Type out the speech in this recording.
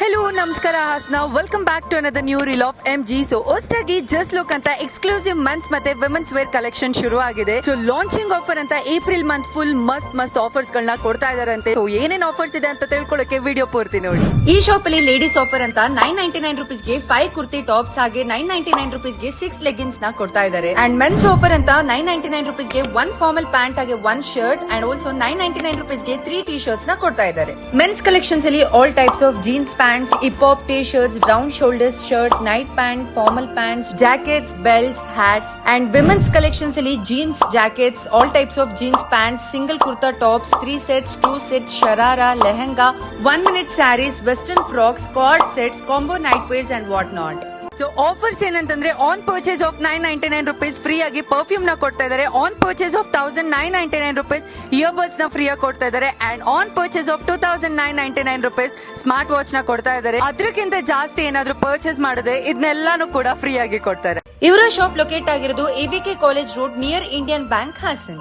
Hello ನಮಸ್ಕಾರ Hassan, welcome back to another new reel of MG. So ಹೊಸದಾಗಿ just look ಅಂತ exclusive men's ಮತ್ತೆ women's wear collection ಶುರು ಆಗಿದೆ. ಸೊ ಲಾಂಚಿಂಗ್ ಆಫರ್ ಅಂತ ಏಪ್ರಿಲ್ ಮಂತ್ ಫುಲ್ ಮಸ್ತ್ ಆಫರ್ಸ್ ಗಳನ್ನ ಕೊಡ್ತಾ ಇದಾರಂತೆ. ಸೊ ಏನೇನ್ ಆಫರ್ಸ್ ಇದೆ ಅಂತ ತಿಳ್ಕೊಳ್ಳೋಕೆ ವಿಡಿಯೋ ಪೂರ್ತಿ ನೋಡಿ. ಈ ಶಾಪ್ ಅಲ್ಲಿ ಲೇಡೀಸ್ ಆಫರ್ ಅಂತ 999 rupees ಗೆ 5 ಕುರ್ತಿ ಟಾಪ್ಸ್ ಹಾಗೆ 999 rupees ಗೆ 6 ಲೆಗಿನ್ಸ್ ನ ಕೊಡ್ತಾ ಇದ್ದಾರೆ. ಅಂಡ್ ಮೆನ್ಸ್ ಆಫರ್ ಅಂತ 999 rupees ಗೆ 1 ಫಾರ್ಮಲ್ ಪ್ಯಾಂಟ್ ಹಾಗೆ 1 ಶರ್ಟ್ ಅಂಡ್ ಆಲ್ಸೋ 999 rupees ಗೆ 3 ಟಿ ಶರ್ಟ್ಸ್ ನ ಕೊಡ್ತಾ ಇದ್ದಾರೆ. ಮೆನ್ಸ್ ಕಲೆಕ್ಷನ್ಸ್ ಅಲ್ಲಿ all types of jeans pants, hip-hop t-shirts, round shoulders shirt, night pant, formal pants, jackets, belts, hats, and women's collections ali jeans, jackets, all types of jeans pants, single kurta tops, 3 sets, 2 sets, sharara, lehenga, 1-minute sarees, western frocks, cord sets, combo nightwears and what not. So offers ಏನಂತಂದ್ರೆ on purchase of 999 rupees free ಆಗಿ perfume ನ ಕೊಡ್ತಾ ಇದ್ದಾರೆ. On purchase of 1999 rupees earbuds ನ free ಆಗಿ ಕೊಡ್ತಾ ಇದ್ದಾರೆ. And on purchase of 2999 rupees smart watch ನ ಕೊಡ್ತಾ ಇದ್ದಾರೆ. ಅದಕ್ಕಿಂತ ಜಾಸ್ತಿ ಏನಾದ್ರು ಪರ್ಚೇಸ್ ಮಾಡಿದ್ರೆ ಇದನ್ನೆಲ್ಲಾನು ಕೂಡ ಫ್ರೀ ಆಗಿ ಕೊಡ್ತಾರೆ. ಇವರ ಶಾಪ್ ಲೊಕೇಟ್ ಆಗಿರೋದು AVK college road near Indian bank Haasan.